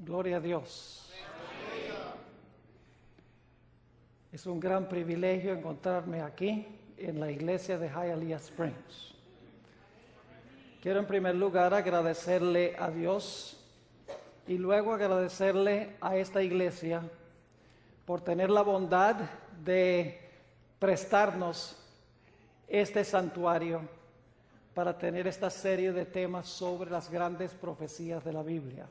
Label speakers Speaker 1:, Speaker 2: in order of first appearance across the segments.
Speaker 1: Gloria a Dios. Es un gran privilegio encontrarme aquí en la iglesia de Hialeah Springs. Quiero en primer lugar agradecerle a Dios y luego agradecerle a esta iglesia por tener la bondad de prestarnos este santuario para tener esta serie de temas sobre las grandes profecías de la Biblia.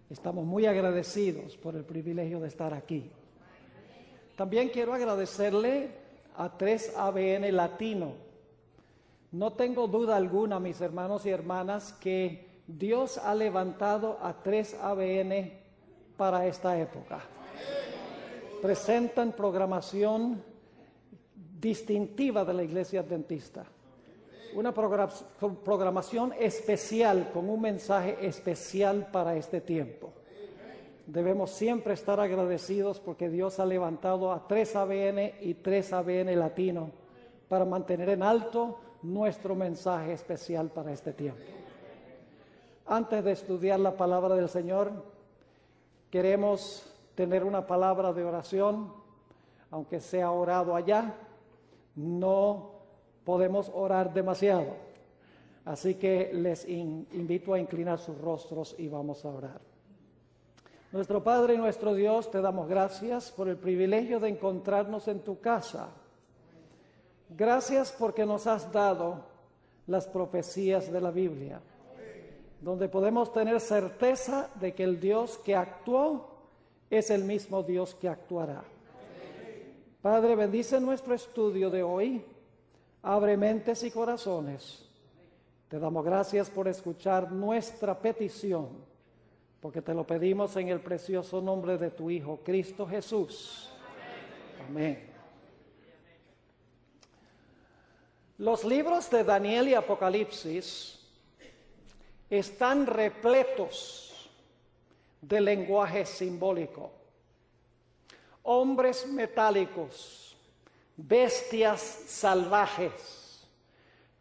Speaker 1: Estamos muy agradecidos por el privilegio de estar aquí. También quiero agradecerle a 3ABN Latino. No tengo duda alguna, mis hermanos y hermanas, que Dios ha levantado a 3ABN para esta época. Presentan programación distintiva de la Iglesia Adventista. Una programación especial, con un mensaje especial para este tiempo. Debemos siempre estar agradecidos porque Dios ha levantado a 3ABN y 3ABN Latino para mantener en alto nuestro mensaje especial para este tiempo. Antes de estudiar la palabra del Señor, queremos tener una palabra de oración, aunque sea orado allá, no podemos orar demasiado, así que les invito a inclinar sus rostros y vamos a orar. Nuestro Padre y nuestro Dios, te damos gracias por el privilegio de encontrarnos en tu casa. Gracias porque nos has dado las profecías de la Biblia, donde podemos tener certeza de que el Dios que actuó es el mismo Dios que actuará. Padre, bendice nuestro estudio de hoy. Abre mentes y corazones. Te damos gracias por escuchar nuestra petición, porque te lo pedimos en el precioso nombre de tu Hijo, Cristo Jesús. Amén. Los libros de Daniel y Apocalipsis están repletos de lenguaje simbólico. Hombres metálicos, bestias salvajes,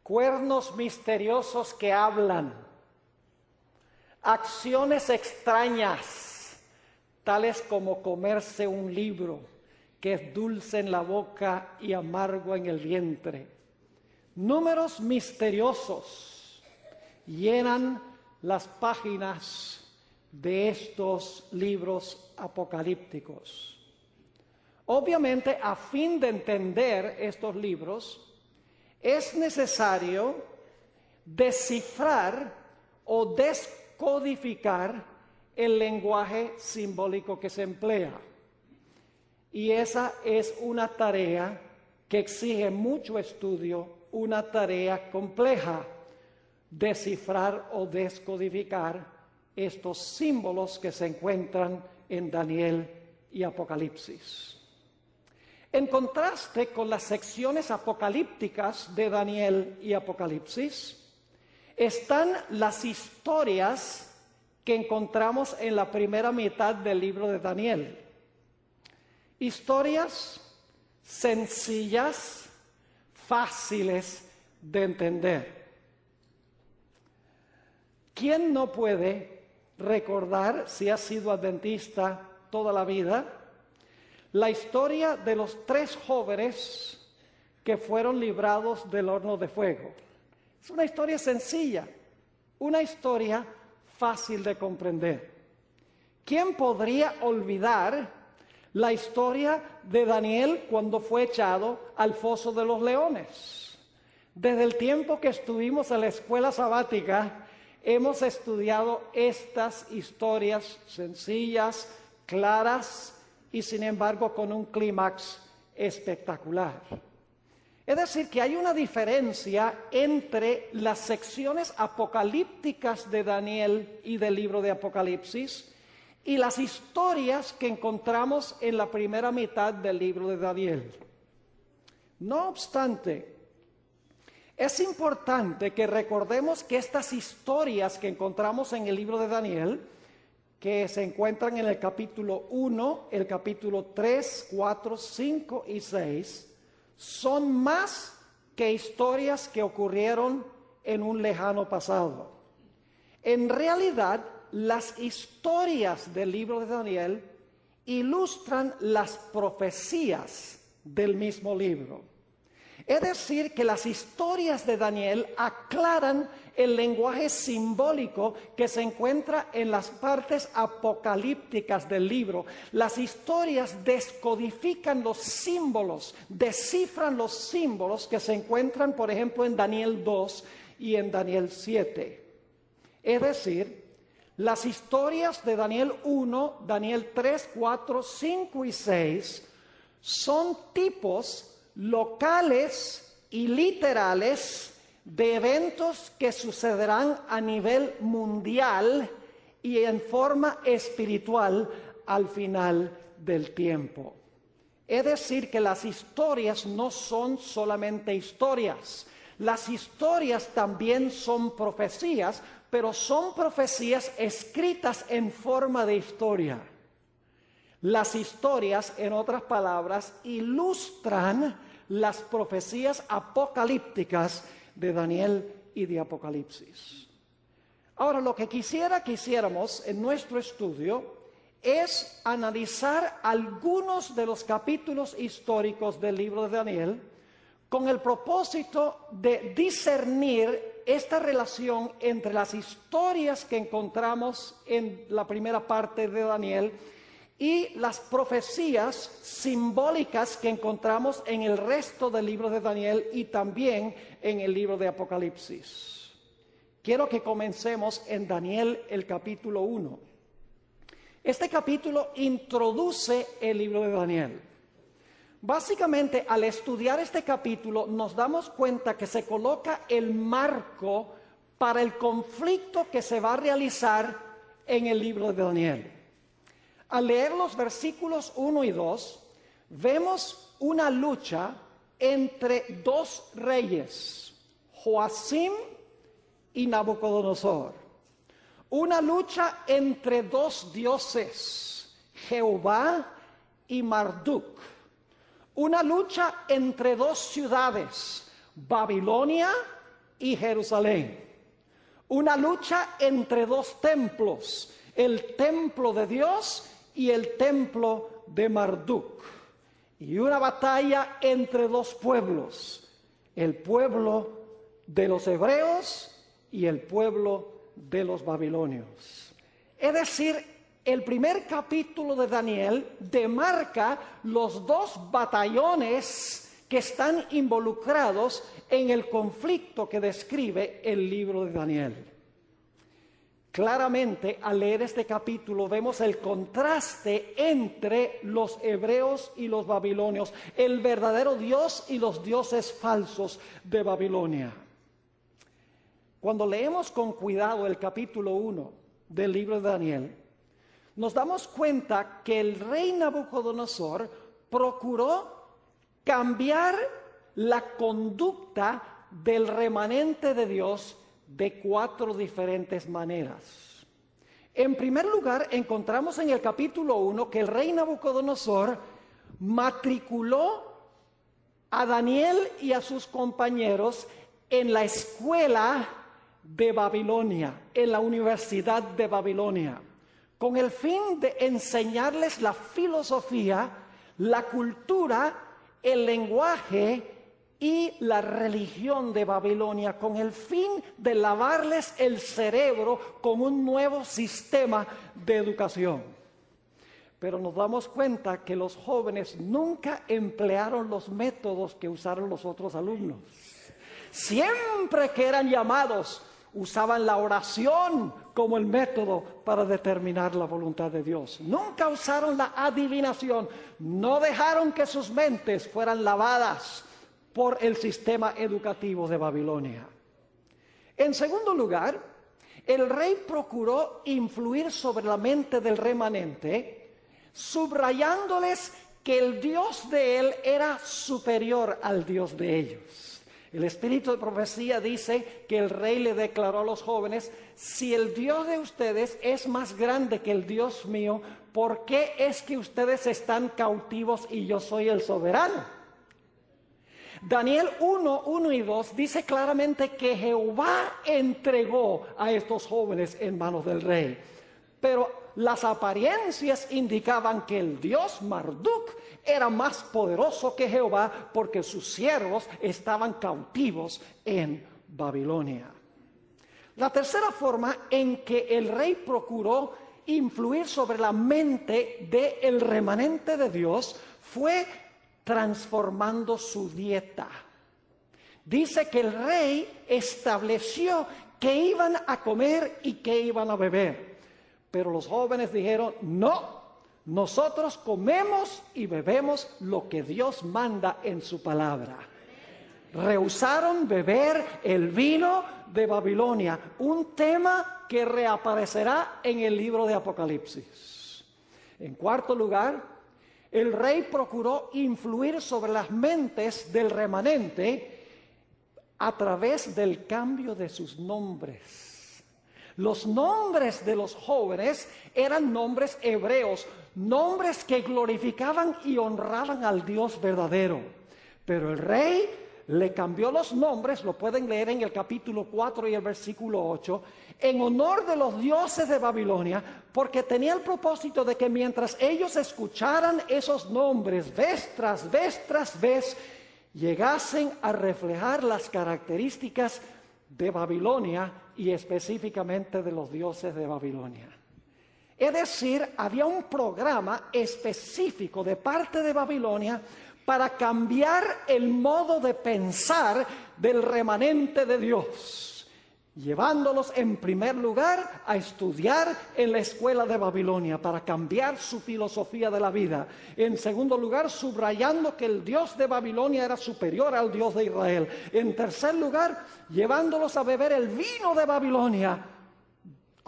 Speaker 1: cuernos misteriosos que hablan, acciones extrañas, tales como comerse un libro que es dulce en la boca y amargo en el vientre. Números misteriosos llenan las páginas de estos libros apocalípticos. Obviamente, a fin de entender estos libros, es necesario descifrar o descodificar el lenguaje simbólico que se emplea. Y esa es una tarea que exige mucho estudio, una tarea compleja, descifrar o descodificar estos símbolos que se encuentran en Daniel y Apocalipsis. En contraste con las secciones apocalípticas de Daniel y Apocalipsis, están las historias que encontramos en la primera mitad del libro de Daniel. Historias sencillas, fáciles de entender. ¿Quién no puede recordar, si ha sido adventista toda la vida, la historia de los 3 jóvenes que fueron librados del horno de fuego? Es una historia sencilla, una historia fácil de comprender. ¿Quién podría olvidar la historia de Daniel cuando fue echado al foso de los leones? Desde el tiempo que estuvimos en la escuela sabática, hemos estudiado estas historias sencillas, claras, y sin embargo con un clímax espectacular. Es decir, que hay una diferencia entre las secciones apocalípticas de Daniel y del libro de Apocalipsis y las historias que encontramos en la primera mitad del libro de Daniel. No obstante, es importante que recordemos que estas historias que encontramos en el libro de Daniel, que se encuentran en el capítulo 1, el capítulo 3, 4, 5 y 6, son más que historias que ocurrieron en un lejano pasado. En realidad, las historias del libro de Daniel ilustran las profecías del mismo libro. Es decir, que las historias de Daniel aclaran el lenguaje simbólico que se encuentra en las partes apocalípticas del libro. Las historias descodifican los símbolos, descifran los símbolos que se encuentran, por ejemplo, en Daniel 2 y en Daniel 7. Es decir, las historias de Daniel 1, Daniel 3, 4, 5 y 6 son tipos locales y literales de eventos que sucederán a nivel mundial y en forma espiritual al final del tiempo. Es decir, que las historias no son solamente historias. Las historias también son profecías, pero son profecías escritas en forma de historia. Las historias, en otras palabras, ilustran las profecías apocalípticas de Daniel y de Apocalipsis. Ahora, lo que quisiéramos en nuestro estudio es analizar algunos de los capítulos históricos del libro de Daniel con el propósito de discernir esta relación entre las historias que encontramos en la primera parte de Daniel y las profecías simbólicas que encontramos en el resto del libro de Daniel y también en el libro de Apocalipsis. Quiero que comencemos en Daniel el capítulo 1. Este capítulo introduce el libro de Daniel. Básicamente, al estudiar este capítulo, nos damos cuenta que se coloca el marco para el conflicto que se va a realizar en el libro de Daniel. Al leer los versículos 1 y 2, vemos una lucha entre dos reyes, Joacim y Nabucodonosor. Una lucha entre dos dioses, Jehová y Marduk. Una lucha entre dos ciudades, Babilonia y Jerusalén. Una lucha entre dos templos, el templo de Dios y el templo de Marduk. Y una batalla entre dos pueblos, el pueblo de los hebreos y el pueblo de los babilonios. Es decir, el primer capítulo de Daniel demarca los dos batallones que están involucrados en el conflicto que describe el libro de Daniel. Claramente, al leer este capítulo, vemos el contraste entre los hebreos y los babilonios, el verdadero Dios y los dioses falsos de Babilonia. Cuando leemos con cuidado el capítulo 1 del libro de Daniel, nos damos cuenta que el rey Nabucodonosor procuró cambiar la conducta del remanente de Dios de 4 diferentes maneras. En primer lugar, encontramos en el capítulo 1 que el rey Nabucodonosor matriculó a Daniel y a sus compañeros en la escuela de Babilonia, en la Universidad de Babilonia, con el fin de enseñarles la filosofía, la cultura, el lenguaje y la religión de Babilonia, con el fin de lavarles el cerebro con un nuevo sistema de educación. Pero nos damos cuenta que los jóvenes nunca emplearon los métodos que usaron los otros alumnos. Siempre que eran llamados, usaban la oración como el método para determinar la voluntad de Dios. Nunca usaron la adivinación, no dejaron que sus mentes fueran lavadas por el sistema educativo de Babilonia. En segundo lugar, el rey procuró influir sobre la mente del remanente, subrayándoles que el Dios de él era superior al Dios de ellos. El espíritu de profecía dice que el rey le declaró a los jóvenes: si el Dios de ustedes es más grande que el Dios mío, ¿por qué es que ustedes están cautivos y yo soy el soberano? Daniel 1, 1 y 2 dice claramente que Jehová entregó a estos jóvenes en manos del rey. Pero las apariencias indicaban que el dios Marduk era más poderoso que Jehová porque sus siervos estaban cautivos en Babilonia. La tercera forma en que el rey procuró influir sobre la mente del remanente de Dios fue transformando su dieta. Dice que el rey estableció qué iban a comer y qué iban a beber. Pero los jóvenes dijeron, no, nosotros comemos y bebemos lo que Dios manda en su palabra. Rehusaron beber el vino de Babilonia, un tema que reaparecerá en el libro de Apocalipsis. En cuarto lugar, el rey procuró influir sobre las mentes del remanente a través del cambio de sus nombres. Los nombres de los jóvenes eran nombres hebreos, nombres que glorificaban y honraban al Dios verdadero. Pero el rey le cambió los nombres, lo pueden leer en el capítulo 4 y el versículo 8, en honor de los dioses de Babilonia, porque tenía el propósito de que mientras ellos escucharan esos nombres vez tras vez, llegasen a reflejar las características de Babilonia y específicamente de los dioses de Babilonia. Es decir, había un programa específico de parte de Babilonia para cambiar el modo de pensar del remanente de Dios, llevándolos en primer lugar a estudiar en la escuela de Babilonia para cambiar su filosofía de la vida. En segundo lugar, subrayando que el Dios de Babilonia era superior al Dios de Israel. En tercer lugar, llevándolos a beber el vino de Babilonia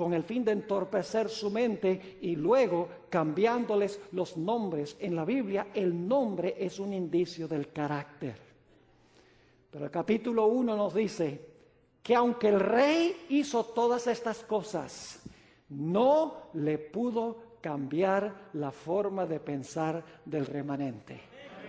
Speaker 1: con el fin de entorpecer su mente y luego cambiándoles los nombres. En la Biblia el nombre es un indicio del carácter. Pero el capítulo 1 nos dice que aunque el rey hizo todas estas cosas, no le pudo cambiar la forma de pensar del remanente.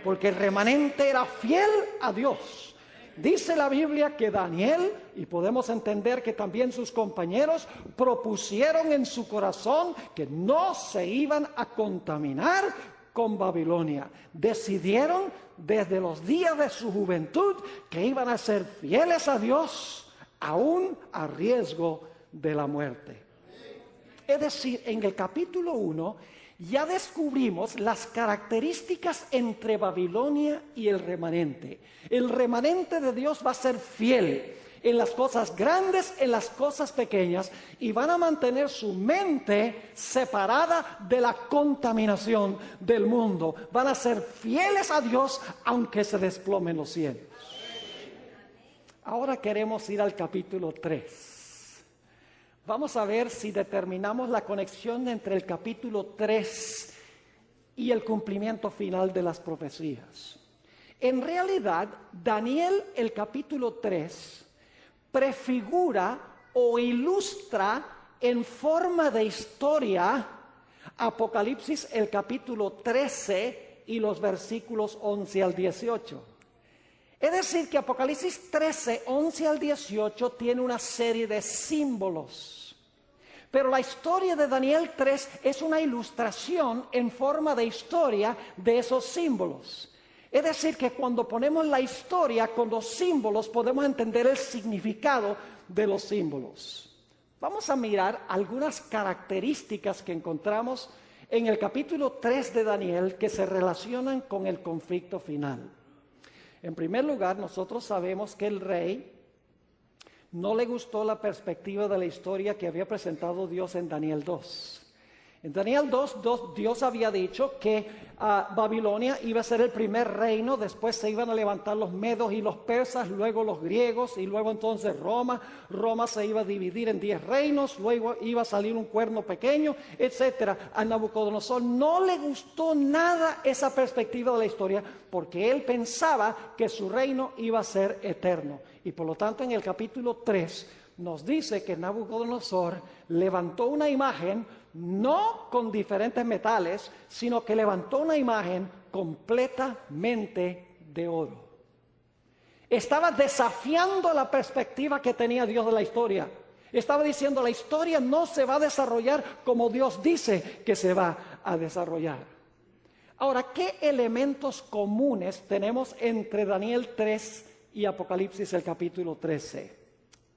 Speaker 1: Porque el remanente era fiel a Dios. Dice la Biblia que Daniel, y podemos entender que también sus compañeros, propusieron en su corazón que no se iban a contaminar con Babilonia. Decidieron desde los días de su juventud que iban a ser fieles a Dios, aún a riesgo de la muerte. Es decir, en el capítulo 1 ya descubrimos las características entre Babilonia y el remanente. El remanente de Dios va a ser fiel en las cosas grandes, en las cosas pequeñas, y van a mantener su mente separada de la contaminación del mundo. Van a ser fieles a Dios aunque se desplomen los cielos. Ahora queremos ir al capítulo 3. Vamos a ver si determinamos la conexión entre el capítulo 3 y el cumplimiento final de las profecías. En realidad, Daniel, el capítulo 3, prefigura o ilustra en forma de historia Apocalipsis, el capítulo 13 y los versículos 11 al 18. Es decir, que Apocalipsis 13, 11 al 18 tiene una serie de símbolos. Pero la historia de Daniel 3 es una ilustración en forma de historia de esos símbolos. Es decir, que cuando ponemos la historia con los símbolos podemos entender el significado de los símbolos. Vamos a mirar algunas características que encontramos en el capítulo 3 de Daniel que se relacionan con el conflicto final. En primer lugar, nosotros sabemos que el rey no le gustó la perspectiva de la historia que había presentado Dios en Daniel 2. En Daniel 2, Dios había dicho que Babilonia iba a ser el primer reino, después se iban a levantar los medos y los persas, luego los griegos y luego entonces Roma. Roma se iba a dividir en 10 reinos, luego iba a salir un cuerno pequeño, etc. A Nabucodonosor no le gustó nada esa perspectiva de la historia porque él pensaba que su reino iba a ser eterno. Y por lo tanto en el capítulo 3 nos dice que Nabucodonosor levantó una imagen no con diferentes metales, sino que levantó una imagen completamente de oro. Estaba desafiando la perspectiva que tenía Dios de la historia. Estaba diciendo, la historia no se va a desarrollar como Dios dice que se va a desarrollar. Ahora, ¿qué elementos comunes tenemos entre Daniel 3 y Apocalipsis el capítulo 13?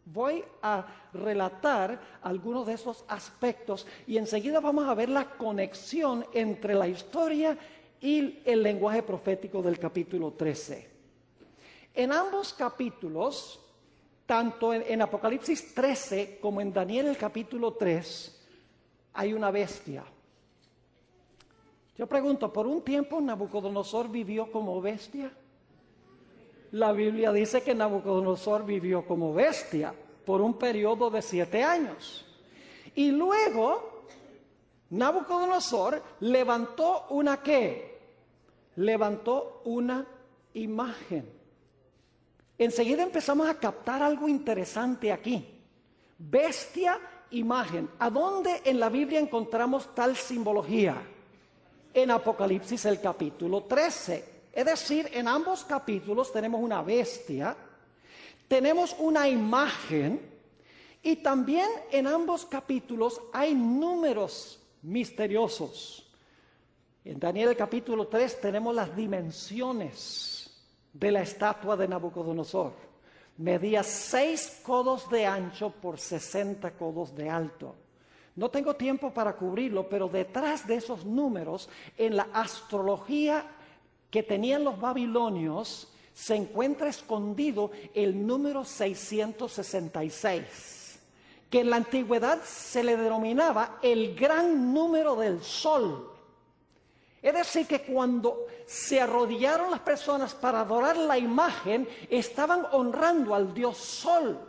Speaker 1: Voy a relatar algunos de esos aspectos y enseguida vamos a ver la conexión entre la historia y el lenguaje profético del capítulo 13. En ambos capítulos, tanto en Apocalipsis 13 como en Daniel el capítulo 3, hay una bestia. Yo pregunto, ¿por un tiempo Nabucodonosor vivió como bestia? La Biblia dice que Nabucodonosor vivió como bestia por un periodo de 7 años. Y luego, Nabucodonosor levantó una ¿qué? Levantó una imagen. Enseguida empezamos a captar algo interesante aquí. Bestia, imagen. ¿A dónde en la Biblia encontramos tal simbología? En Apocalipsis el capítulo 13. Es decir, en ambos capítulos tenemos una bestia, tenemos una imagen y también en ambos capítulos hay números misteriosos. En Daniel el capítulo 3 tenemos las dimensiones de la estatua de Nabucodonosor. Medía 6 codos de ancho por 60 codos de alto. No tengo tiempo para cubrirlo, pero detrás de esos números, en la astrología que tenían los babilonios, se encuentra escondido el número 666, que en la antigüedad se le denominaba el gran número del sol. Es decir, que cuando se arrodillaron las personas para adorar la imagen, estaban honrando al dios Sol.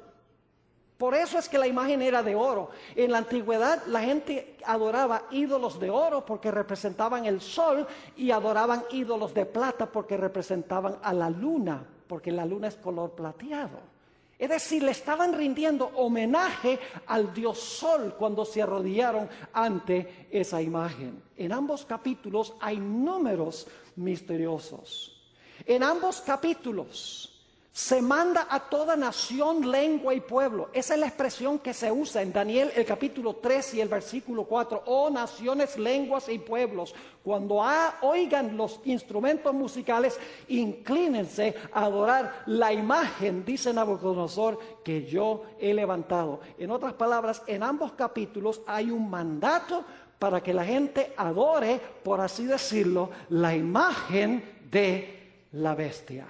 Speaker 1: Por eso es que la imagen era de oro. En la antigüedad la gente adoraba ídolos de oro porque representaban el sol y adoraban ídolos de plata porque representaban a la luna, porque la luna es color plateado. Es decir, le estaban rindiendo homenaje al dios Sol cuando se arrodillaron ante esa imagen. En ambos capítulos hay números misteriosos. En ambos capítulos se manda a toda nación, lengua y pueblo. Esa es la expresión que se usa en Daniel el capítulo 3 y el versículo 4. Oh naciones, lenguas y pueblos, cuando oigan los instrumentos musicales, inclínense a adorar la imagen, dice Nabucodonosor, que yo he levantado. En otras palabras, en ambos capítulos hay un mandato para que la gente adore, por así decirlo, la imagen de la bestia.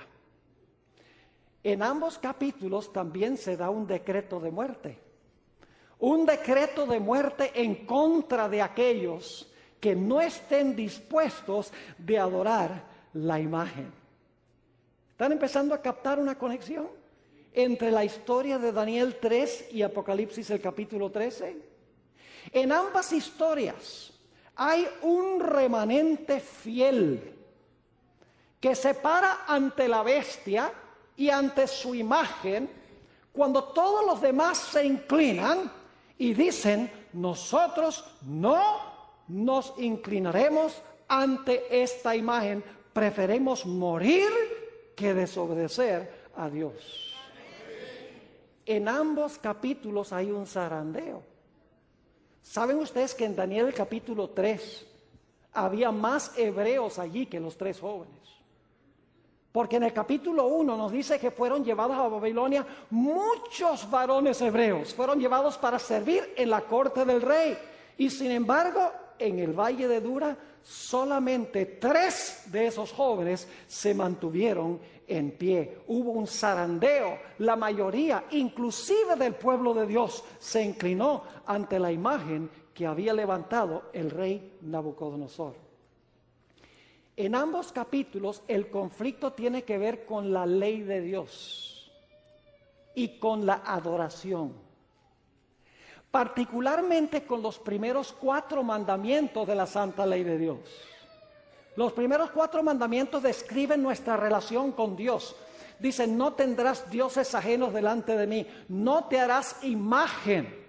Speaker 1: En ambos capítulos también se da un decreto de muerte. Un decreto de muerte en contra de aquellos que no estén dispuestos de adorar la imagen. ¿Están empezando a captar una conexión entre la historia de Daniel 3 y Apocalipsis el capítulo 13? En ambas historias hay un remanente fiel que se para ante la bestia y ante su imagen, cuando todos los demás se inclinan y dicen, nosotros no nos inclinaremos ante esta imagen, preferimos morir que desobedecer a Dios. En ambos capítulos hay un zarandeo. ¿Saben ustedes que en Daniel capítulo 3 había más hebreos allí que los 3 jóvenes? Porque en el capítulo 1 nos dice que fueron llevados a Babilonia muchos varones hebreos. Fueron llevados para servir en la corte del rey. Y sin embargo, en el valle de Dura, solamente 3 de esos jóvenes se mantuvieron en pie. Hubo un zarandeo. La mayoría, inclusive del pueblo de Dios, se inclinó ante la imagen que había levantado el rey Nabucodonosor. En ambos capítulos el conflicto tiene que ver con la ley de Dios y con la adoración. Particularmente con los primeros 4 mandamientos de la santa ley de Dios. Los primeros 4 mandamientos describen nuestra relación con Dios. Dicen, no tendrás dioses ajenos delante de mí, no te harás imagen.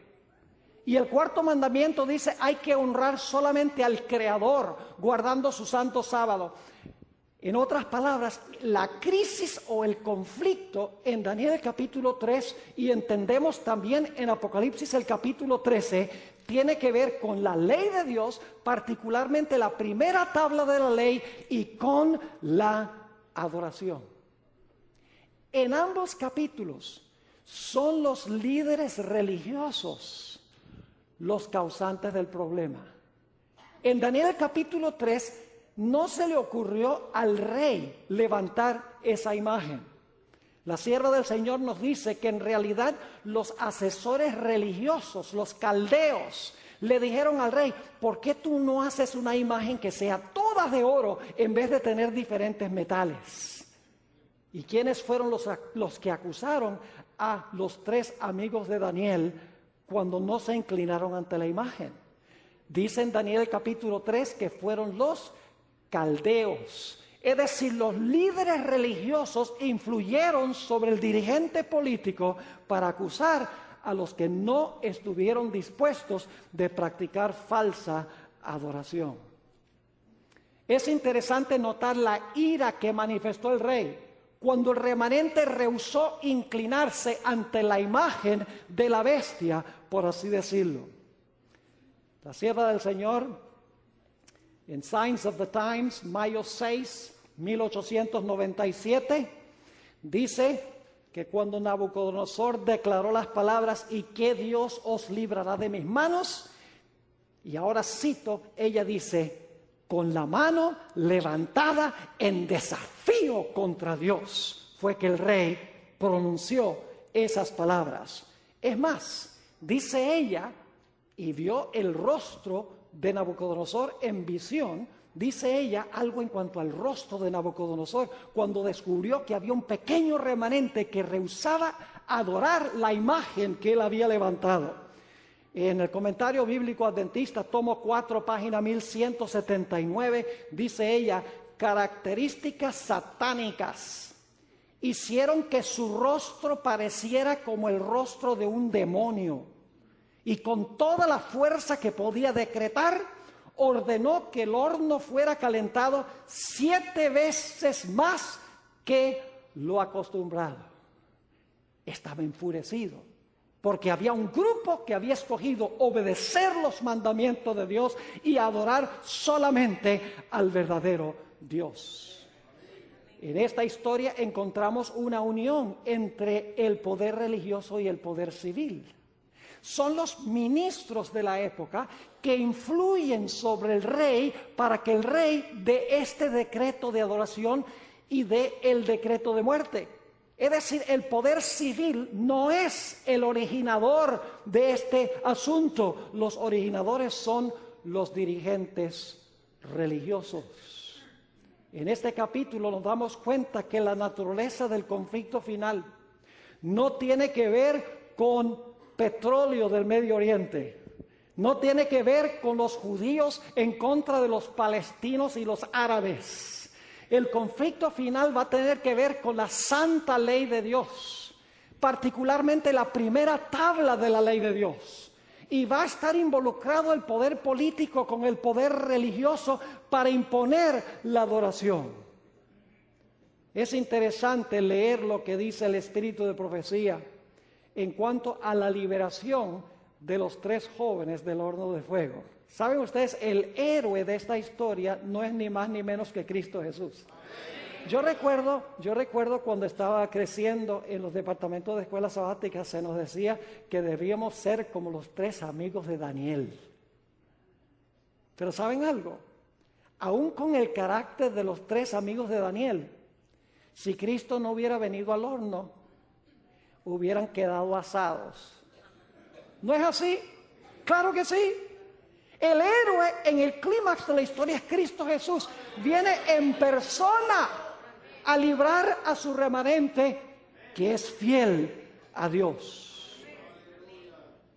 Speaker 1: Y el 4º mandamiento dice, hay que honrar solamente al Creador, guardando su santo sábado. En otras palabras, la crisis o el conflicto en Daniel capítulo 3 y entendemos también en Apocalipsis el capítulo 13, tiene que ver con la ley de Dios, particularmente la primera tabla de la ley y con la adoración. En ambos capítulos son los líderes religiosos los causantes del problema. En Daniel capítulo 3 no se le ocurrió al rey levantar esa imagen. La sierva del Señor nos dice que en realidad los asesores religiosos, los caldeos, le dijeron al rey: ¿por qué tú no haces una imagen que sea toda de oro en vez de tener diferentes metales? ¿Y quiénes fueron los que acusaron a los 3 amigos de Daniel cuando no se inclinaron ante la imagen? Dice en Daniel capítulo 3 que fueron los caldeos. Es decir, los líderes religiosos influyeron sobre el dirigente político para acusar a los que no estuvieron dispuestos de practicar falsa adoración. Es interesante notar la ira que manifestó el rey cuando el remanente rehusó inclinarse ante la imagen de la bestia, por así decirlo. La sierva del Señor, en Signs of the Times, mayo 6, 1897, dice que cuando Nabucodonosor declaró las palabras: ¿y qué Dios os librará de mis manos? Y ahora cito, ella dice: con la mano levantada en desafío contra Dios, fue que el rey pronunció esas palabras. Es más, dice ella, y vio el rostro de Nabucodonosor en visión. Dice ella algo en cuanto al rostro de Nabucodonosor cuando descubrió que había un pequeño remanente que rehusaba adorar la imagen que él había levantado. En el Comentario Bíblico Adventista, tomo 4, página 1179, dice ella: características satánicas hicieron que su rostro pareciera como el rostro de un demonio, y con toda la fuerza que podía decretar, ordenó que el horno fuera calentado 7 veces más que lo acostumbrado. Estaba enfurecido porque había un grupo que había escogido obedecer los mandamientos de Dios y adorar solamente al verdadero Dios. En esta historia encontramos una unión entre el poder religioso y el poder civil. Son los ministros de la época que influyen sobre el rey para que el rey dé este decreto de adoración y dé el decreto de muerte. Es decir, el poder civil no es el originador de este asunto. Los originadores son los dirigentes religiosos. En este capítulo nos damos cuenta que la naturaleza del conflicto final no tiene que ver con petróleo del Medio Oriente, no tiene que ver con los judíos en contra de los palestinos y los árabes. El conflicto final va a tener que ver con la santa ley de Dios, particularmente la primera tabla de la ley de Dios. Y va a estar involucrado el poder político con el poder religioso para imponer la adoración. Es interesante leer lo que dice el espíritu de profecía en cuanto a la liberación de los 3 jóvenes del horno de fuego. ¿Saben ustedes? El héroe de esta historia no es ni más ni menos que Cristo Jesús. Yo recuerdo cuando estaba creciendo en los departamentos de escuelas sabáticas, se nos decía que debíamos ser como los 3 amigos de Daniel. Pero ¿saben algo? Aún con el carácter de los 3 amigos de Daniel, si Cristo no hubiera venido al horno, hubieran quedado asados. ¿No es así? ¡Claro que sí! El héroe en el clímax de la historia es Cristo Jesús. Viene en persona a librar a su remanente que es fiel a Dios.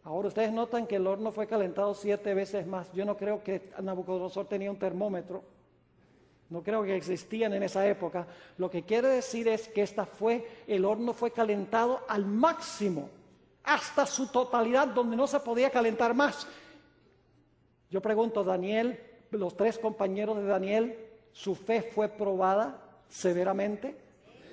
Speaker 1: Ahora ustedes notan que el horno fue calentado 7 veces más. Yo no creo que Nabucodonosor tenía un termómetro. No creo que existían en esa época. Lo que quiere decir es que el horno fue calentado al máximo, hasta su totalidad, donde no se podía calentar más. Yo pregunto, Daniel, los 3 compañeros de Daniel, su fe fue probada severamente.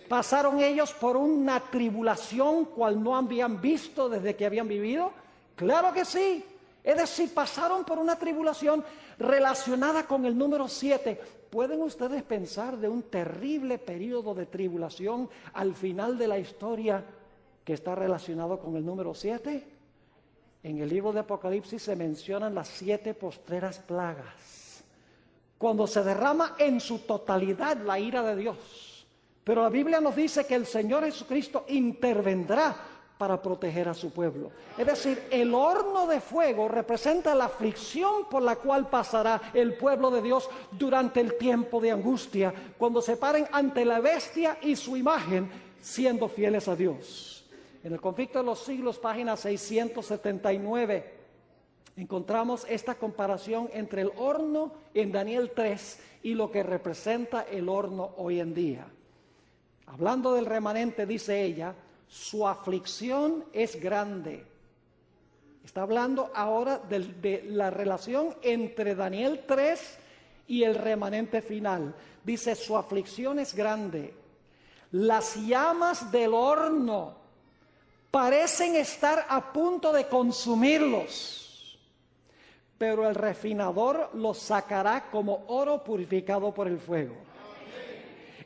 Speaker 1: ¿Pasaron ellos por una tribulación cual no habían visto desde que habían vivido? Claro que sí. Es decir, pasaron por una tribulación relacionada con el número 7. ¿Pueden ustedes pensar de un terrible periodo de tribulación al final de la historia que está relacionado con el número 7? En el libro de Apocalipsis se mencionan las 7 postreras plagas, cuando se derrama en su totalidad la ira de Dios. Pero la Biblia nos dice que el Señor Jesucristo intervendrá para proteger a su pueblo. Es decir, el horno de fuego representa la aflicción por la cual pasará el pueblo de Dios durante el tiempo de angustia, cuando se paren ante la bestia y su imagen, siendo fieles a Dios. En el Conflicto de los Siglos, página 679, encontramos esta comparación entre el horno en Daniel 3 y lo que representa el horno hoy en día. Hablando del remanente, dice ella, su aflicción es grande. Está hablando ahora de la relación entre Daniel 3 y el remanente final. Dice, su aflicción es grande. Las llamas del horno parecen estar a punto de consumirlos, pero el refinador los sacará como oro purificado por el fuego.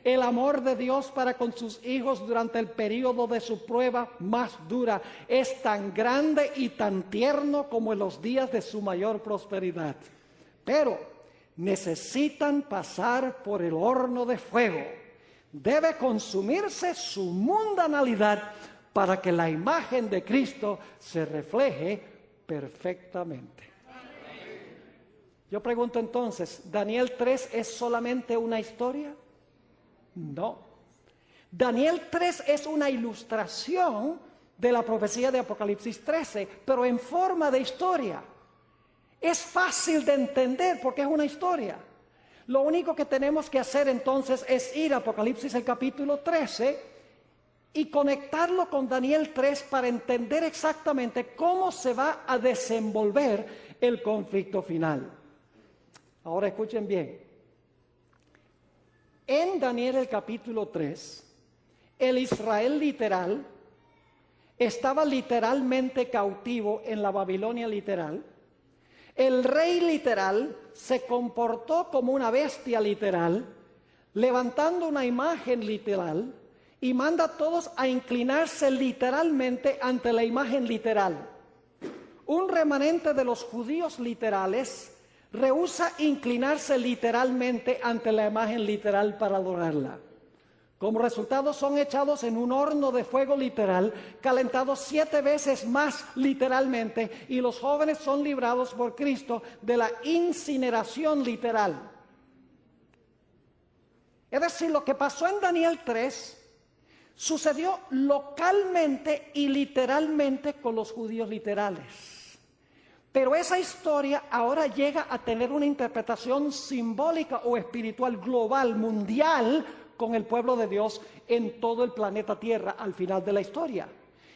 Speaker 1: El amor de Dios para con sus hijos durante el periodo de su prueba más dura es tan grande y tan tierno como en los días de su mayor prosperidad. Pero necesitan pasar por el horno de fuego. Debe consumirse su mundanalidad para que la imagen de Cristo se refleje perfectamente. Yo pregunto entonces, ¿Daniel 3 es solamente una historia? No. Daniel 3 es una ilustración de la profecía de Apocalipsis 13, pero en forma de historia. Es fácil de entender porque es una historia. Lo único que tenemos que hacer entonces es ir a Apocalipsis el capítulo 13 y conectarlo con Daniel 3 para entender exactamente cómo se va a desenvolver el conflicto final. Ahora escuchen bien. En Daniel el capítulo 3, el Israel literal estaba literalmente cautivo en la Babilonia literal. El rey literal se comportó como una bestia literal, levantando una imagen literal, y manda a todos a inclinarse literalmente ante la imagen literal. Un remanente de los judíos literales rehúsa inclinarse literalmente ante la imagen literal para adorarla. Como resultado son echados en un horno de fuego literal, calentados 7 veces más literalmente, y los jóvenes son librados por Cristo de la incineración literal. Es decir, lo que pasó en Daniel 3 sucedió localmente y literalmente con los judíos literales. Pero esa historia ahora llega a tener una interpretación simbólica o espiritual global, mundial, con el pueblo de Dios en todo el planeta Tierra al final de la historia.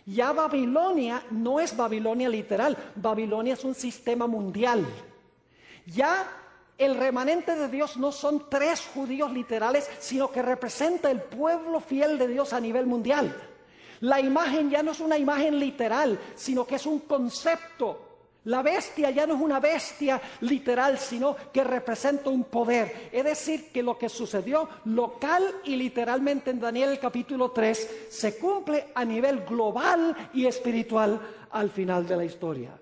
Speaker 1: Ya Babilonia no es Babilonia literal, Babilonia es un sistema mundial. Ya el remanente de Dios no son 3 judíos literales, sino que representa el pueblo fiel de Dios a nivel mundial. La imagen ya no es una imagen literal, sino que es un concepto. La bestia ya no es una bestia literal, sino que representa un poder. Es decir, que lo que sucedió local y literalmente en Daniel capítulo 3 se cumple a nivel global y espiritual al final de la historia.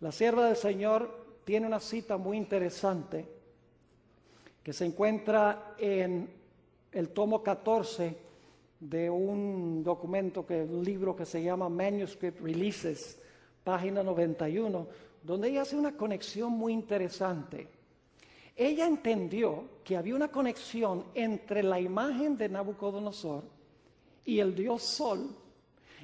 Speaker 1: La sierva del Señor tiene una cita muy interesante que se encuentra en el tomo 14 de un documento, un libro que se llama Manuscript Releases, página 91, donde ella hace una conexión muy interesante. Ella entendió que había una conexión entre la imagen de Nabucodonosor y el dios Sol,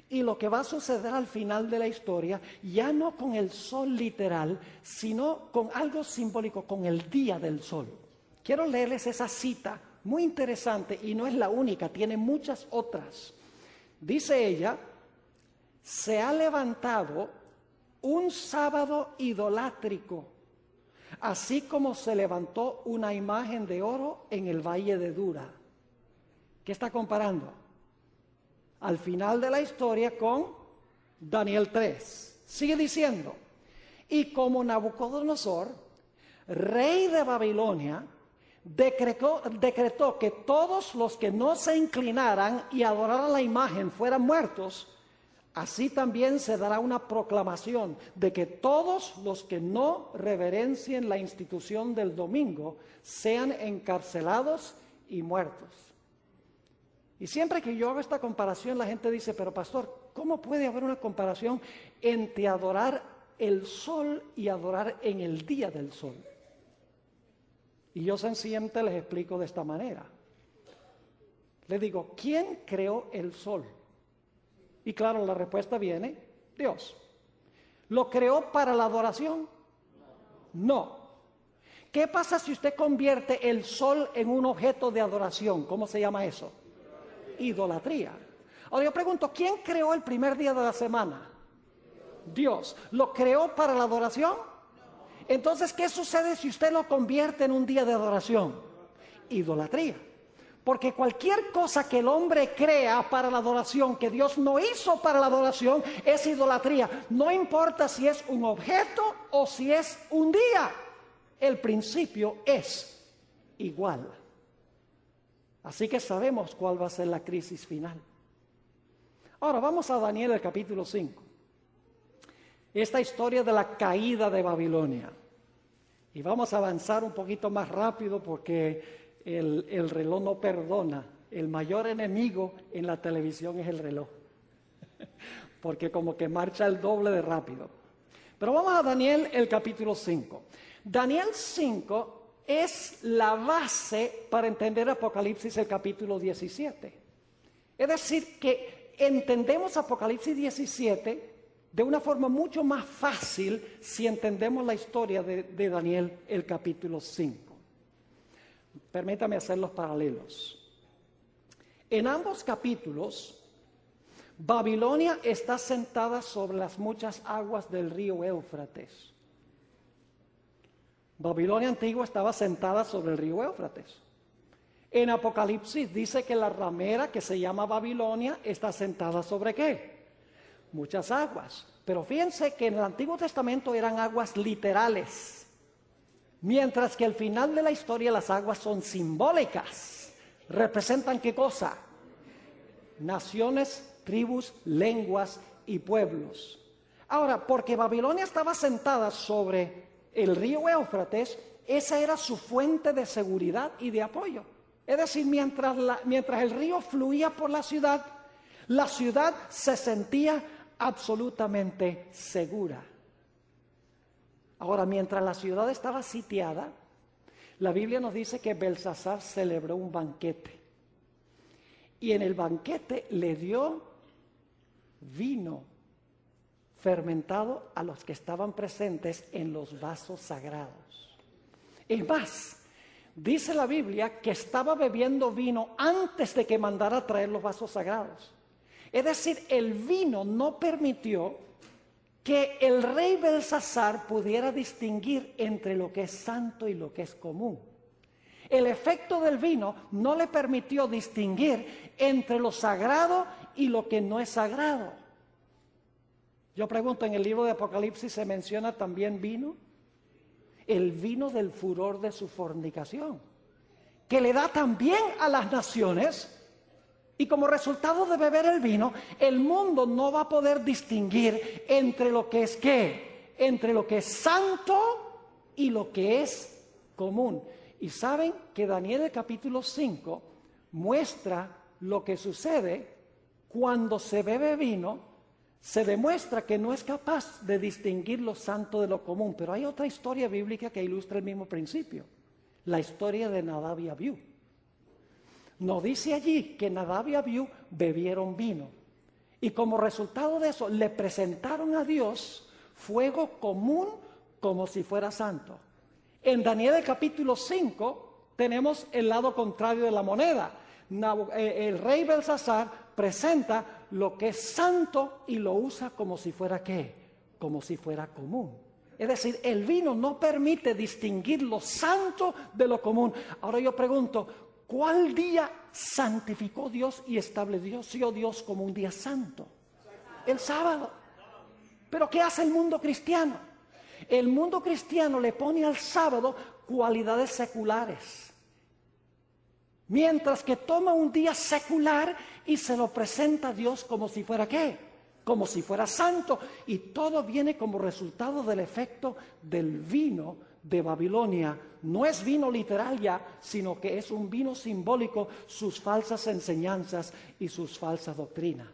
Speaker 1: y lo que va a suceder al final de la historia, ya no con el sol literal, sino con algo simbólico, con el día del sol. Quiero leerles esa cita, muy interesante, y no es la única, tiene muchas otras. Dice ella, se ha levantado un sábado idolátrico así como se levantó una imagen de oro en el valle de Dura. ¿Qué está comparando? Al final de la historia con Daniel 3. Sigue diciendo, y como Nabucodonosor, rey de Babilonia, decretó que todos los que no se inclinaran y adoraran la imagen fueran muertos, así también se dará una proclamación de que todos los que no reverencien la institución del domingo sean encarcelados y muertos. Y siempre que yo hago esta comparación, la gente dice, pero pastor, ¿cómo puede haber una comparación entre adorar el sol y adorar en el día del sol? Y yo sencillamente les explico de esta manera. Les digo, ¿quién creó el sol? Y claro, la respuesta viene, Dios. ¿Lo creó para la adoración? No. ¿Qué pasa si usted convierte el sol en un objeto de adoración? ¿Cómo se llama eso? Idolatría. Ahora yo pregunto, ¿quién creó el primer día de la semana? Dios. ¿Lo creó para la adoración? Entonces, ¿qué sucede si usted lo convierte en un día de adoración? Idolatría. Porque cualquier cosa que el hombre crea para la adoración, que Dios no hizo para la adoración, es idolatría. No importa si es un objeto o si es un día. El principio es igual. Así que sabemos cuál va a ser la crisis final. Ahora vamos a Daniel, el capítulo 5. Esta historia de la caída de Babilonia. Y vamos a avanzar un poquito más rápido porque el reloj no perdona. El mayor enemigo en la televisión es el reloj. Porque como que marcha el doble de rápido. Pero vamos a Daniel, el capítulo 5. Daniel 5 es la base para entender Apocalipsis, el capítulo 17. Es decir, que entendemos Apocalipsis 17 de una forma mucho más fácil si entendemos la historia de Daniel, el capítulo 5. Permítame hacer los paralelos. En ambos capítulos, Babilonia está sentada sobre las muchas aguas del río Éufrates. Babilonia antigua estaba sentada sobre el río Éufrates. En Apocalipsis dice que la ramera que se llama Babilonia está sentada sobre ¿qué? Muchas aguas. Pero fíjense que en el Antiguo Testamento eran aguas literales. Mientras que al final de la historia las aguas son simbólicas. ¿Representan qué cosa? Naciones, tribus, lenguas y pueblos. Ahora, porque Babilonia estaba sentada sobre el río Éufrates, esa era su fuente de seguridad y de apoyo. Es decir, mientras el río fluía por la ciudad se sentía absolutamente segura. Ahora, mientras la ciudad estaba sitiada, la Biblia nos dice que Belsasar celebró un banquete. Y en el banquete le dio vino fermentado a los que estaban presentes en los vasos sagrados. Es más, dice la Biblia que estaba bebiendo vino antes de que mandara a traer los vasos sagrados. Es decir, el vino no permitió que el rey Belsasar pudiera distinguir entre lo que es santo y lo que es común. El efecto del vino no le permitió distinguir entre lo sagrado y lo que no es sagrado. Yo pregunto, ¿en el libro de Apocalipsis se menciona también vino? El vino del furor de su fornicación, que le da también a las naciones, y como resultado de beber el vino, el mundo no va a poder distinguir entre lo que es ¿qué? Entre lo que es santo y lo que es común. Y saben que Daniel el capítulo 5 muestra lo que sucede cuando se bebe vino. Se demuestra que no es capaz de distinguir lo santo de lo común. Pero hay otra historia bíblica que ilustra el mismo principio. La historia de Nadab y Abiú. Nos dice allí que Nadab y Abiú bebieron vino. Y como resultado de eso, le presentaron a Dios fuego común como si fuera santo. En Daniel el capítulo 5 tenemos el lado contrario de la moneda. El rey Belsasar presenta lo que es santo y lo usa como si fuera ¿qué? Como si fuera común. Es decir, el vino no permite distinguir lo santo de lo común. Ahora yo pregunto, ¿cuál día santificó Dios y estableció Dios como un día santo? El sábado. ¿Pero qué hace el mundo cristiano? El mundo cristiano le pone al sábado cualidades seculares. Mientras que toma un día secular y se lo presenta a Dios como si fuera ¿qué? Como si fuera santo. Y todo viene como resultado del efecto del vino de Babilonia. No es vino literal ya, sino que es un vino simbólico, sus falsas enseñanzas y sus falsas doctrinas.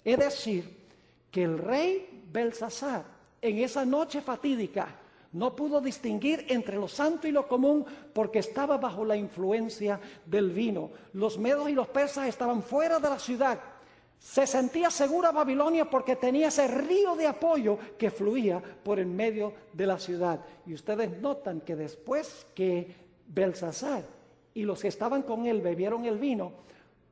Speaker 1: Es decir, que el rey Belsasar en esa noche fatídica no pudo distinguir entre lo santo y lo común porque estaba bajo la influencia del vino. Los medos y los persas estaban fuera de la ciudad. Se sentía segura Babilonia porque tenía ese río de apoyo que fluía por en medio de la ciudad. Y ustedes notan que después que Belsasar y los que estaban con él bebieron el vino,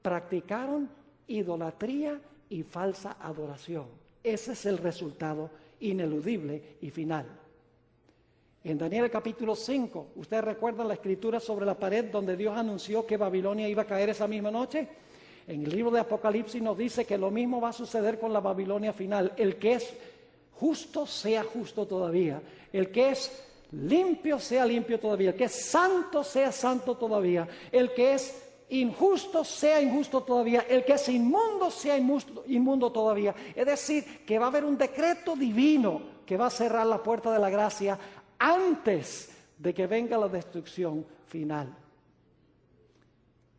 Speaker 1: practicaron idolatría y falsa adoración. Ese es el resultado ineludible y final. En Daniel capítulo 5, ¿ustedes recuerdan la escritura sobre la pared donde Dios anunció que Babilonia iba a caer esa misma noche? En el libro de Apocalipsis nos dice que lo mismo va a suceder con la Babilonia final. El que es justo sea justo todavía. El que es limpio sea limpio todavía. El que es santo sea santo todavía. El que es injusto sea injusto todavía. El que es inmundo sea inmundo todavía. Es decir, que va a haber un decreto divino que va a cerrar la puerta de la gracia antes de que venga la destrucción final.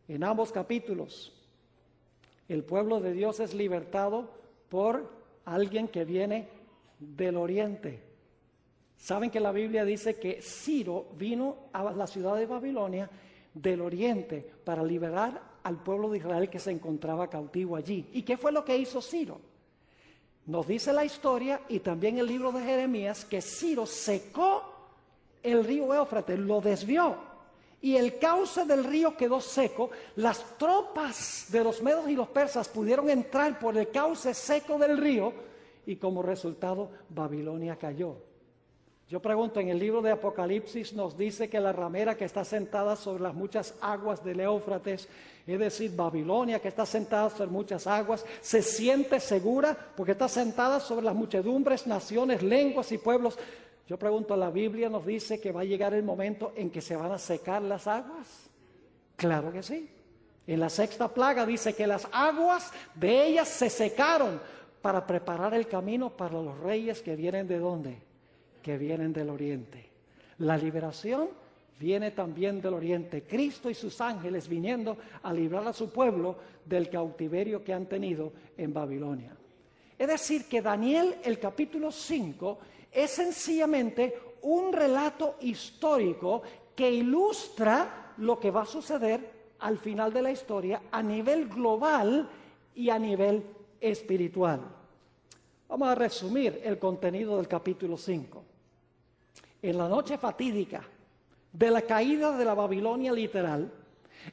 Speaker 1: En ambos capítulos, el pueblo de Dios es libertado por alguien que viene del oriente. Saben que la Biblia dice que Ciro vino a la ciudad de Babilonia del oriente para liberar al pueblo de Israel que se encontraba cautivo allí. ¿Y qué fue lo que hizo Ciro? Nos dice la historia y también el libro de Jeremías que Ciro secó el río Éufrates, lo desvió y el cauce del río quedó seco. Las tropas de los medos y los persas pudieron entrar por el cauce seco del río y como resultado Babilonia cayó. Yo pregunto, en el libro de Apocalipsis nos dice que la ramera que está sentada sobre las muchas aguas del Éufrates, es decir, Babilonia que está sentada sobre muchas aguas, se siente segura porque está sentada sobre las muchedumbres, naciones, lenguas y pueblos. Yo pregunto, ¿la Biblia nos dice que va a llegar el momento en que se van a secar las aguas? Claro que sí. En la sexta plaga dice que las aguas de ellas se secaron para preparar el camino para los reyes que vienen ¿de dónde? Que vienen del oriente. La liberación viene también del oriente. Cristo y sus ángeles viniendo a librar a su pueblo del cautiverio que han tenido en Babilonia. Es decir, que Daniel, el capítulo 5, es sencillamente un relato histórico que ilustra lo que va a suceder al final de la historia a nivel global y a nivel espiritual. Vamos a resumir el contenido del capítulo 5. En la noche fatídica de la caída de la Babilonia literal,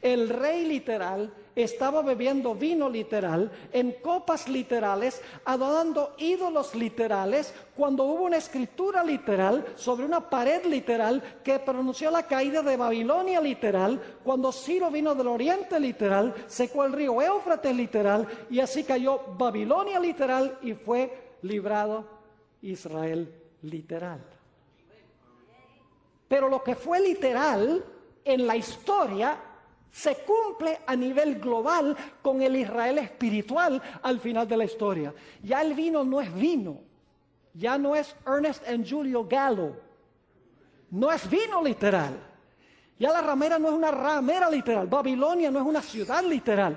Speaker 1: el rey literal estaba bebiendo vino literal en copas literales, adorando ídolos literales, cuando hubo una escritura literal sobre una pared literal que pronunció la caída de Babilonia literal, cuando Ciro vino del oriente literal, secó el río Éufrates literal y así cayó Babilonia literal y fue librado Israel literal. Pero lo que fue literal en la historia se cumple a nivel global con el Israel espiritual al final de la historia. Ya el vino no es vino, ya no es Ernest and Julio Gallo, no es vino literal. Ya la ramera no es una ramera literal, Babilonia no es una ciudad literal.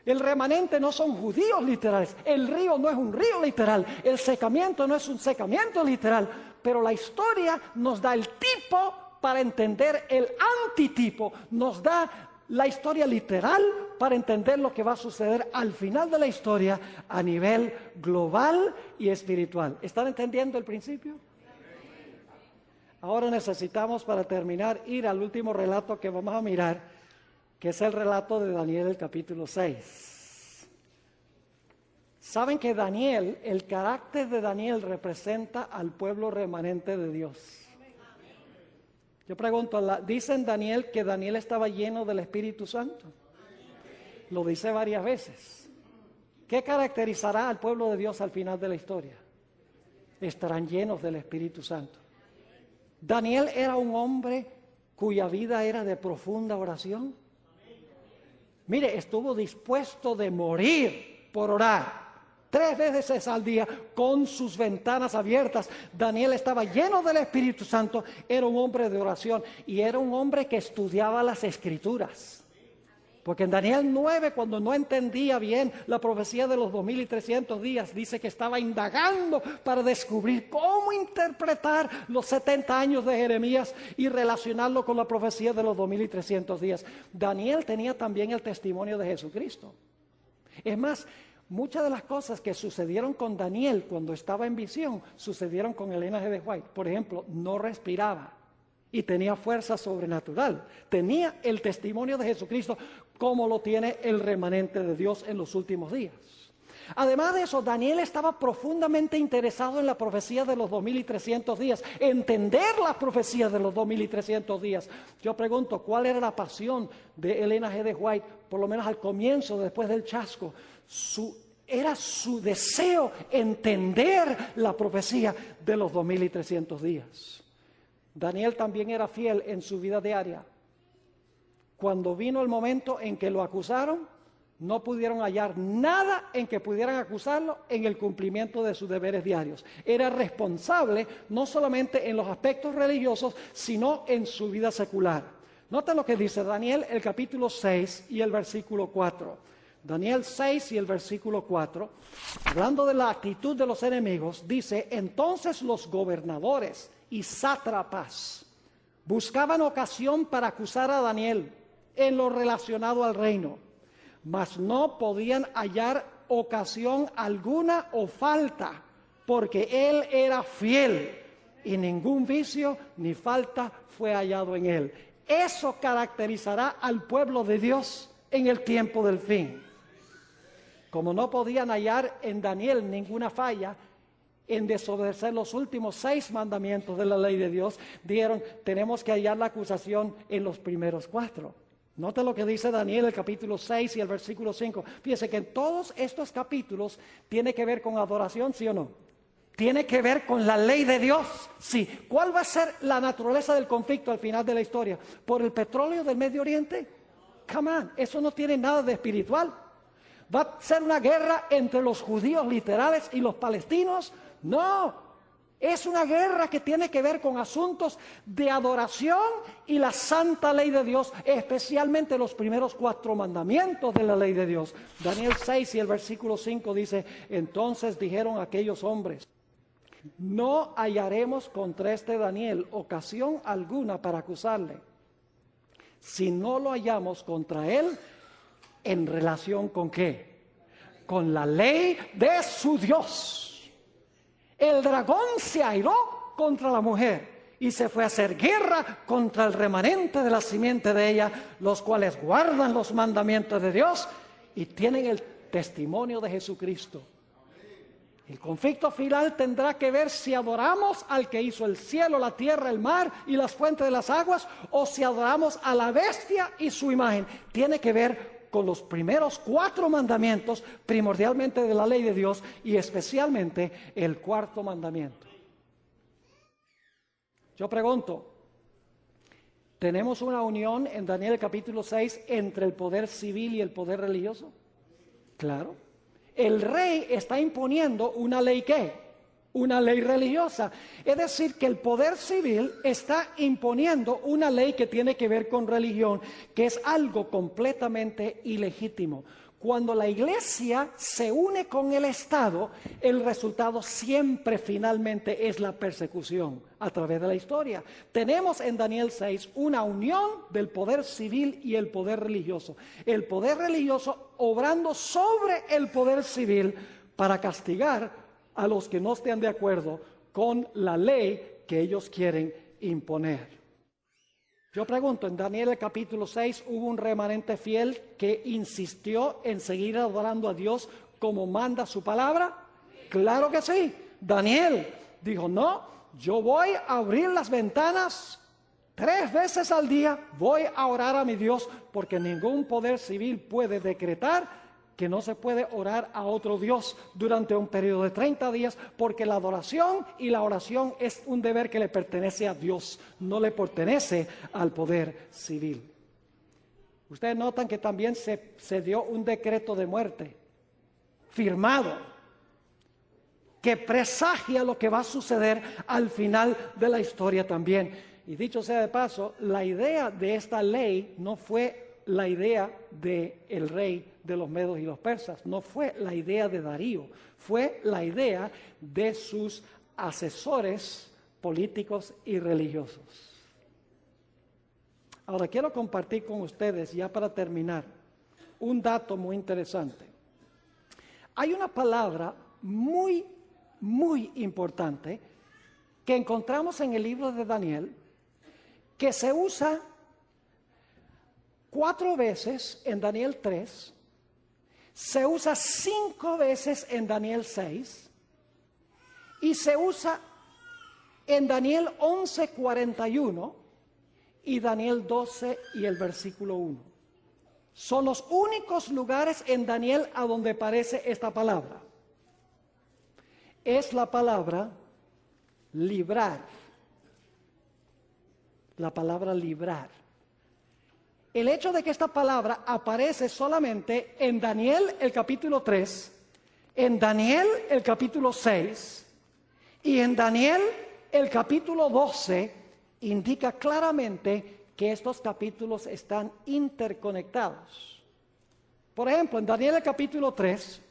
Speaker 1: El remanente no son judíos literales, el río no es un río literal, el secamiento no es un secamiento literal, pero la historia nos da el tipo para entender el antitipo, nos da la historia literal para entender lo que va a suceder al final de la historia a nivel global y espiritual. ¿Están entendiendo el principio? Ahora necesitamos, para terminar, ir al último relato que vamos a mirar, que es el relato de Daniel, el capítulo 6. Saben que Daniel, el carácter de Daniel representa al pueblo remanente de Dios. Yo pregunto, ¿dicen Daniel que Daniel estaba lleno del Espíritu Santo? Lo dice varias veces. ¿Qué caracterizará al pueblo de Dios al final de la historia? Estarán llenos del Espíritu Santo. Daniel era un hombre cuya vida era de profunda oración. Mire, estuvo dispuesto de morir por orar. 3 veces al día con sus ventanas abiertas. Daniel estaba lleno del Espíritu Santo, era un hombre de oración y era un hombre que estudiaba las Escrituras. Porque en Daniel 9, cuando no entendía bien la profecía de los 2300 días, dice que estaba indagando para descubrir cómo interpretar los 70 años de Jeremías y relacionarlo con la profecía de los 2300 días. Daniel tenía también el testimonio de Jesucristo. Es más, muchas de las cosas que sucedieron con Daniel cuando estaba en visión, sucedieron con Elena G. de White. Por ejemplo, no respiraba y tenía fuerza sobrenatural. Tenía el testimonio de Jesucristo como lo tiene el remanente de Dios en los últimos días. Además de eso, Daniel estaba profundamente interesado en la profecía de los 2300 días, entender la profecía de los 2300 días. Yo pregunto, ¿cuál era la pasión de Elena G. de White, por lo menos al comienzo, después del chasco? Era su deseo entender la profecía de los 2300 días. Daniel también era fiel en su vida diaria. Cuando vino el momento en que lo acusaron, no pudieron hallar nada en que pudieran acusarlo en el cumplimiento de sus deberes diarios. Era responsable no solamente en los aspectos religiosos, sino en su vida secular. Noten lo que dice Daniel, el capítulo 6 y el versículo 4. Daniel 6 y el versículo 4, hablando de la actitud de los enemigos, dice: entonces los gobernadores y sátrapas buscaban ocasión para acusar a Daniel en lo relacionado al reino, mas no podían hallar ocasión alguna o falta, porque él era fiel y ningún vicio ni falta fue hallado en él. Eso caracterizará al pueblo de Dios en el tiempo del fin. Como no podían hallar en Daniel ninguna falla en desobedecer los últimos 6 mandamientos de la ley de Dios, dijeron: tenemos que hallar la acusación en los primeros 4. Note lo que dice Daniel, el capítulo 6 y el versículo 5. Fíjese que en todos estos capítulos tiene que ver con adoración, ¿sí o no? Tiene que ver con la ley de Dios, sí. ¿Cuál va a ser la naturaleza del conflicto al final de la historia? ¿Por el petróleo del Medio Oriente? Come on, eso no tiene nada de espiritual. ¿Va a ser una guerra entre los judíos literales y los palestinos? No, es una guerra que tiene que ver con asuntos de adoración y la santa ley de Dios, especialmente los primeros 4 mandamientos de la ley de Dios. Daniel 6 y el versículo 5 dice: entonces dijeron aquellos hombres: no hallaremos contra este Daniel ocasión alguna para acusarle, si no lo hallamos contra él en relación con ¿qué? Con la ley de su Dios. El dragón se airó contra la mujer y se fue a hacer guerra contra el remanente de la simiente de ella, los cuales guardan los mandamientos de Dios y tienen el testimonio de Jesucristo. El conflicto final tendrá que ver si adoramos al que hizo el cielo, la tierra, el mar y las fuentes de las aguas, o si adoramos a la bestia y su imagen. Tiene que ver con los primeros 4 mandamientos, primordialmente de la ley de Dios, y especialmente el 4º mandamiento. Yo pregunto, ¿tenemos una unión en Daniel capítulo 6 entre el poder civil y el poder religioso? Claro. El rey está imponiendo una ley ¿qué? Una ley religiosa. Es decir, que el poder civil está imponiendo una ley que tiene que ver con religión, que es algo completamente ilegítimo. Cuando la iglesia se une con el Estado, el resultado siempre finalmente es la persecución a través de la historia. Tenemos en Daniel 6 una unión del poder civil y el poder religioso. El poder religioso obrando sobre el poder civil para castigar a los que no estén de acuerdo con la ley que ellos quieren imponer. Yo pregunto, en Daniel el capítulo 6 hubo un remanente fiel que insistió en seguir adorando a Dios como manda su palabra? Claro que sí. Daniel dijo, no, yo voy a abrir las ventanas 3 veces al día, voy a orar a mi Dios, porque ningún poder civil puede decretar que no se puede orar a otro Dios durante un periodo de 30 días, porque la adoración y la oración es un deber que le pertenece a Dios, no le pertenece al poder civil. Ustedes notan que también se dio un decreto de muerte firmado que presagia lo que va a suceder al final de la historia también. Y dicho sea de paso, la idea de esta ley no fue la idea del rey de los medos y los persas, no fue la idea de Darío, fue la idea de sus asesores políticos y religiosos. Ahora quiero compartir con ustedes, ya para terminar, un dato muy interesante. Hay una palabra muy importante que encontramos en el libro de Daniel, que se usa 4 veces en Daniel 3, se usa 5 veces en Daniel 6 y se usa en Daniel 11:41 y Daniel 12 y el versículo 1. Son los únicos lugares en Daniel a donde aparece esta palabra. Es la palabra librar. La palabra librar. El hecho de que esta palabra aparece solamente en Daniel el capítulo 3, en Daniel el capítulo 6 y en Daniel el capítulo 12 indica claramente que estos capítulos están interconectados. Por ejemplo, en Daniel el capítulo 3,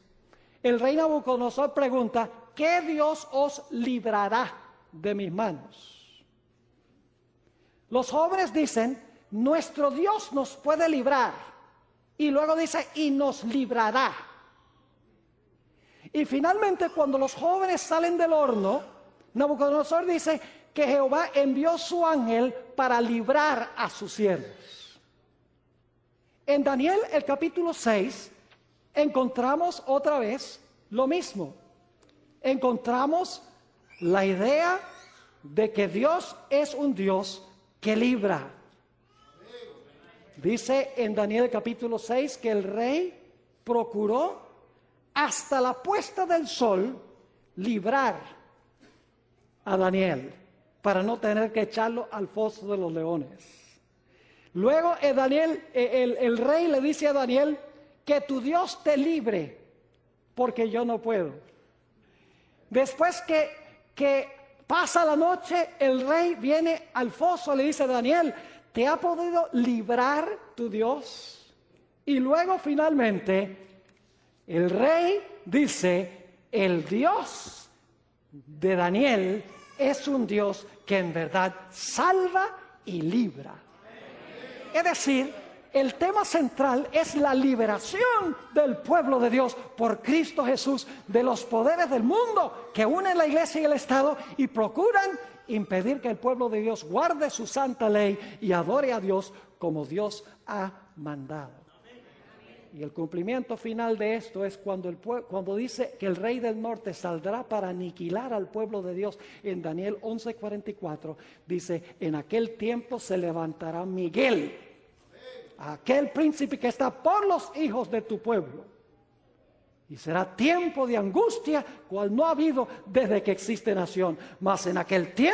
Speaker 1: el rey Nabucodonosor pregunta, ¿qué Dios os librará de mis manos? Los jóvenes dicen, nuestro Dios nos puede librar. Y luego dice, y nos librará. Y finalmente, cuando los jóvenes salen del horno, Nabucodonosor dice que Jehová envió su ángel para librar a sus siervos. En Daniel, el capítulo 6, encontramos otra vez lo mismo. Encontramos la idea de que Dios es un Dios que libra. Dice en Daniel capítulo 6 que el rey procuró hasta la puesta del sol librar a Daniel para no tener que echarlo al foso de los leones. Luego el rey le dice a Daniel que tu Dios te libre porque yo no puedo. Después que pasa la noche, el rey viene al foso, le dice a Daniel, ¿te ha podido librar tu Dios? Y luego finalmente el rey dice, el Dios de Daniel es un Dios que en verdad salva y libra. Es decir, el tema central es la liberación del pueblo de Dios por Cristo Jesús de los poderes del mundo que unen la iglesia y el Estado y procuran impedir que el pueblo de Dios guarde su santa ley y adore a Dios como Dios ha mandado. Y el cumplimiento final de esto es cuando dice que el rey del norte saldrá para aniquilar al pueblo de Dios. En Daniel 11:44 dice, en aquel tiempo se levantará Miguel, aquel príncipe que está por los hijos de tu pueblo. Y será tiempo de angustia, cual no ha habido desde que existe nación. Mas en aquel tiempo